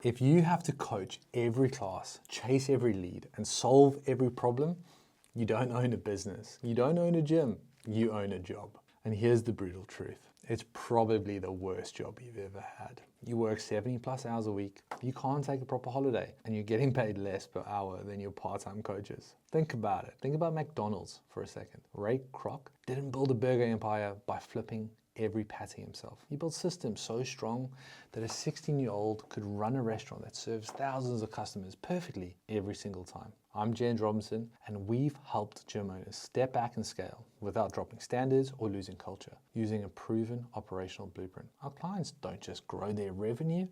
If you have to coach every class, chase every lead, and solve every problem, you don't own a business. You don't own a gym. You own a job. And here's the brutal truth. It's probably the worst job you've ever had. You work 70+ hours a week. You can't take a proper holiday, and you're getting paid less per hour than your part-time coaches. Think about it. Think about McDonald's for a second. Ray Kroc didn't build a burger empire by flipping every patty himself. He built systems so strong that a 16-year-old could run a restaurant that serves thousands of customers perfectly every single time. I'm James Robinson, and we've helped gym owners step back and scale without dropping standards or losing culture, using a proven operational blueprint. Our clients don't just grow their revenue,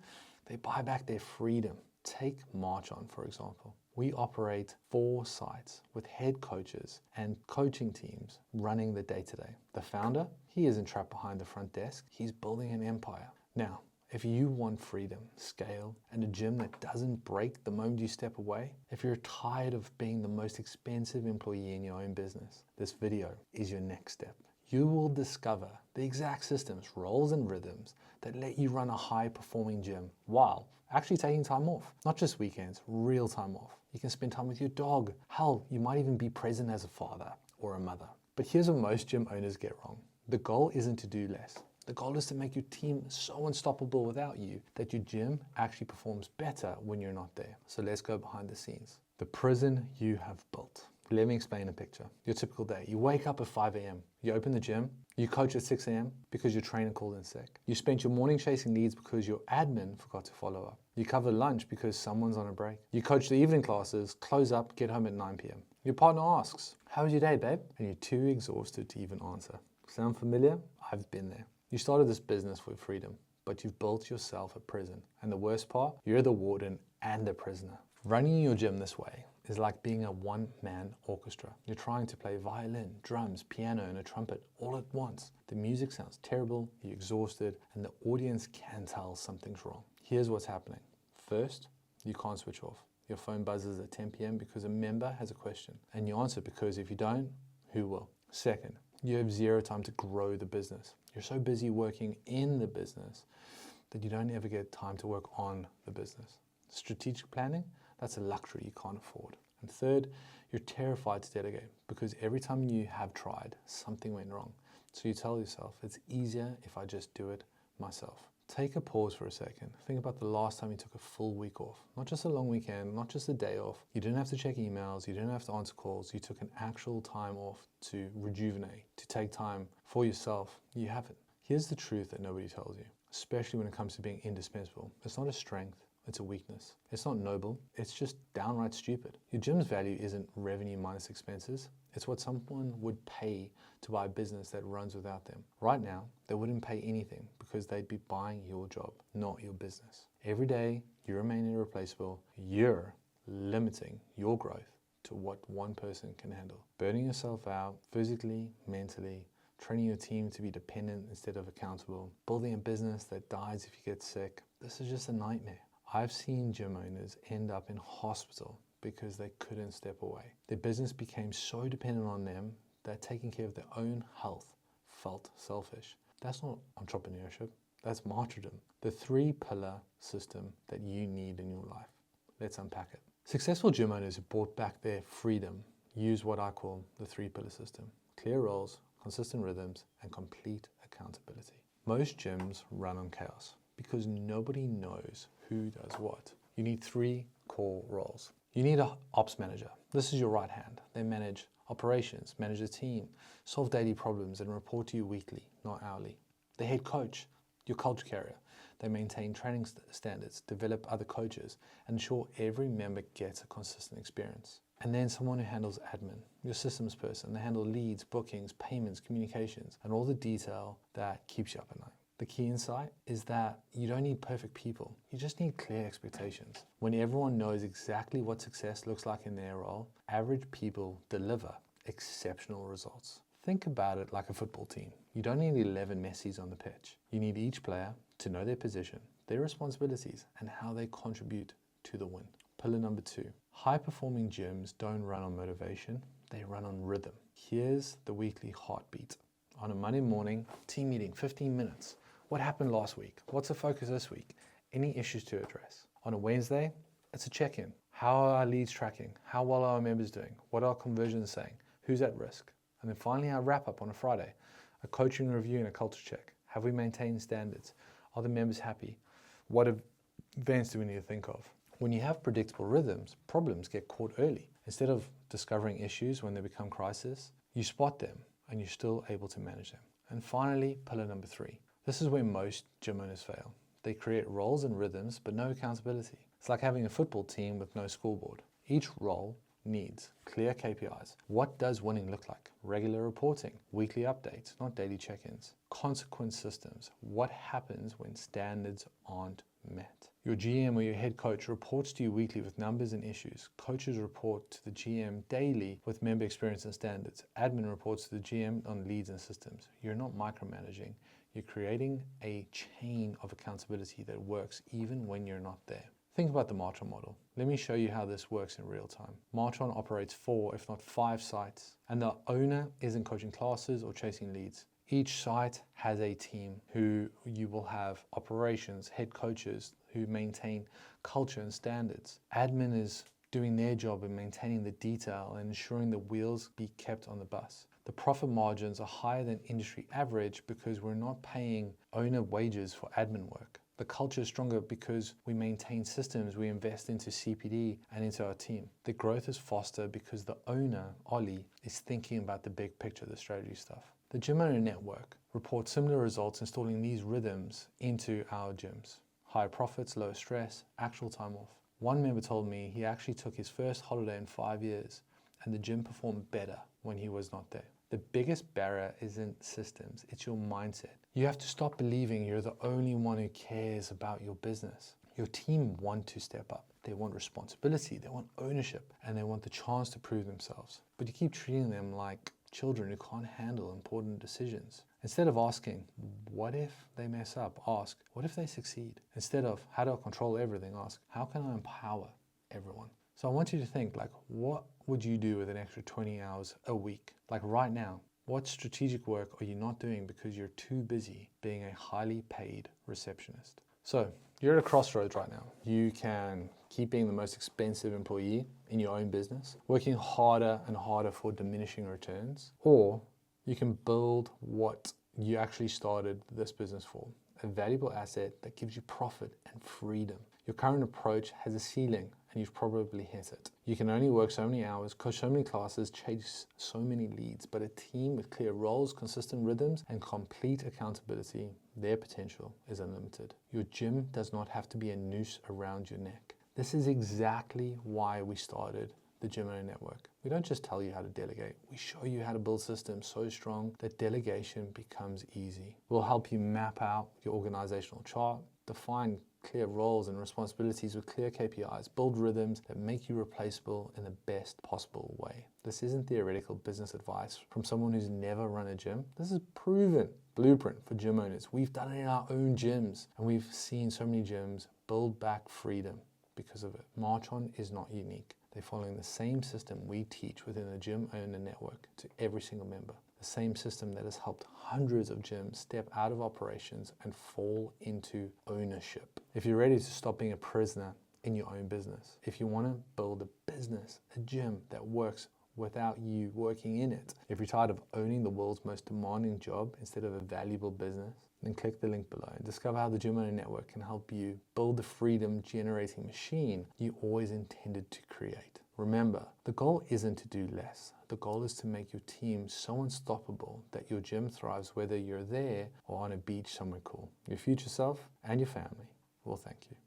they buy back their freedom. Take March On, for example. We operate 4 sites with head coaches and coaching teams running the day-to-day. The founder, he isn't trapped behind the front desk, he's building an empire. Now, if you want freedom, scale, and a gym that doesn't break the moment you step away, if you're tired of being the most expensive employee in your own business, this video is your next step. You will discover the exact systems, roles, and rhythms that let you run a high-performing gym while actually taking time off. Not just weekends, real time off. You can spend time with your dog. Hell, you might even be present as a father or a mother. But here's what most gym owners get wrong. The goal isn't to do less. The goal is to make your team so unstoppable without you that your gym actually performs better when you're not there. So let's go behind the scenes. The prison you have built. Let me explain a picture. Your typical day. You wake up at 5 a.m. You open the gym. You coach at 6 a.m. because your trainer called in sick. You spent your morning chasing leads because your admin forgot to follow up. You cover lunch because someone's on a break. You coach the evening classes, close up, get home at 9 p.m. Your partner asks, "How was your day, babe?" And you're too exhausted to even answer. Sound familiar? I've been there. You started this business for freedom, but you've built yourself a prison. And the worst part, you're the warden and the prisoner. Running your gym this way is like being a one-man orchestra. You're trying to play violin, drums, piano, and a trumpet all at once. The music sounds terrible, you're exhausted, and the audience can tell something's wrong. Here's what's happening. First, you can't switch off. Your phone buzzes at 10 p.m. because a member has a question, and you answer because if you don't, who will? Second, you have zero time to grow the business. You're so busy working in the business that you don't ever get time to work on the business. Strategic planning, that's a luxury you can't afford. And third, you're terrified to delegate because every time you have tried, something went wrong. So you tell yourself, it's easier if I just do it myself. Take a pause for a second. Think about the last time you took a full week off. Not just a long weekend, not just a day off. You didn't have to check emails, you didn't have to answer calls. You took an actual time off to rejuvenate, to take time for yourself. You haven't. Here's the truth that nobody tells you, especially when it comes to being indispensable. It's not a strength. It's a weakness. It's not noble, it's just downright stupid. Your gym's value isn't revenue minus expenses. It's what someone would pay to buy a business that runs without them. Right now, they wouldn't pay anything because they'd be buying your job, not your business. Every day, you remain irreplaceable. You're limiting your growth to what one person can handle. Burning yourself out physically, mentally, training your team to be dependent instead of accountable, building a business that dies if you get sick. This is just a nightmare. I've seen gym owners end up in hospital because they couldn't step away. Their business became so dependent on them that taking care of their own health felt selfish. That's not entrepreneurship, that's martyrdom. The 3-pillar system that you need in your life. Let's unpack it. Successful gym owners who brought back their freedom use what I call the 3-pillar system. Clear roles, consistent rhythms, and complete accountability. Most gyms run on chaos because nobody knows who does what. You need 3 core roles. You need an ops manager. This is your right hand. They manage operations, manage a team, solve daily problems, and report to you weekly, not hourly. The head coach, your culture carrier. They maintain training standards, develop other coaches, and ensure every member gets a consistent experience. And then someone who handles admin, your systems person. They handle leads, bookings, payments, communications, and all the detail that keeps you up at night. The key insight is that you don't need perfect people. You just need clear expectations. When everyone knows exactly what success looks like in their role, average people deliver exceptional results. Think about it like a football team. You don't need 11 Messis on the pitch. You need each player to know their position, their responsibilities, and how they contribute to the win. Pillar number 2. High-performing gyms don't run on motivation, they run on rhythm. Here's the weekly heartbeat. On a Monday morning, team meeting, 15 minutes. What happened last week? What's the focus this week? Any issues to address? On a Wednesday, it's a check-in. How are our leads tracking? How well are our members doing? What are our conversions saying? Who's at risk? And then finally, our wrap-up on a Friday, a coaching review and a culture check. Have we maintained standards? Are the members happy? What events do we need to think of? When you have predictable rhythms, problems get caught early. Instead of discovering issues when they become crisis, you spot them and you're still able to manage them. And finally, pillar number 3. This is where most gym owners fail. They create roles and rhythms, but no accountability. It's like having a football team with no scoreboard. Each role needs clear KPIs. What does winning look like? Regular reporting, weekly updates, not daily check-ins. Consequence systems. What happens when standards aren't met? Your GM or your head coach reports to you weekly with numbers and issues. Coaches report to the GM daily with member experience and standards. Admin reports to the GM on leads and systems. You're not micromanaging. You're creating a chain of accountability that works even when you're not there. Think about the Martron model. Let me show you how this works in real time. Martron operates 4, if not 5 sites, and the owner isn't coaching classes or chasing leads. Each site has a team who you will have operations, head coaches who maintain culture and standards. Admin is doing their job in maintaining the detail and ensuring the wheels be kept on the bus. The profit margins are higher than industry average because we're not paying owner wages for admin work. The culture is stronger because we maintain systems, we invest into CPD and into our team. The growth is faster because the owner, Ollie, is thinking about the big picture, the strategy stuff. The Gym Owner Network reports similar results installing these rhythms into our gyms. Higher profits, lower stress, actual time off. One member told me he actually took his first holiday in 5 years and the gym performed better when he was not there. The biggest barrier isn't systems, it's your mindset. You have to stop believing you're the only one who cares about your business. Your team want to step up. They want responsibility, they want ownership, and they want the chance to prove themselves. But you keep treating them like children who can't handle important decisions. Instead of asking, what if they mess up? Ask, what if they succeed? Instead of, how do I control everything? Ask, how can I empower everyone? So I want you to think, like, what would you do with an extra 20 hours a week? Like right now, what strategic work are you not doing because you're too busy being a highly paid receptionist? So you're at a crossroads right now. You can keep being the most expensive employee in your own business, working harder and harder for diminishing returns, or you can build what you actually started this business for, a valuable asset that gives you profit and freedom. Your current approach has a ceiling and you've probably hit it. You can only work so many hours, coach so many classes, chase so many leads, but a team with clear roles, consistent rhythms, and complete accountability, their potential is unlimited. Your gym does not have to be a noose around your neck. This is exactly why we started the Gym Owner Network. We don't just tell you how to delegate, we show you how to build systems so strong that delegation becomes easy. We'll help you map out your organizational chart, define clear roles and responsibilities with clear KPIs, build rhythms that make you replaceable in the best possible way. This isn't theoretical business advice from someone who's never run a gym. This is proven blueprint for gym owners. We've done it in our own gyms and we've seen so many gyms build back freedom because of it. Martron is not unique. They're following the same system we teach within the Gym Owner Network to every single member. The same system that has helped hundreds of gyms step out of operations and fall into ownership. If you're ready to stop being a prisoner in your own business, if you want to build a business, a gym that works without you working in it, if you're tired of owning the world's most demanding job instead of a valuable business, then click the link below and discover how the Gym Owner Network can help you build the freedom generating machine you always intended to create. Remember, the goal isn't to do less. The goal is to make your team so unstoppable that your gym thrives whether you're there or on a beach somewhere cool. Your future self and your family will thank you.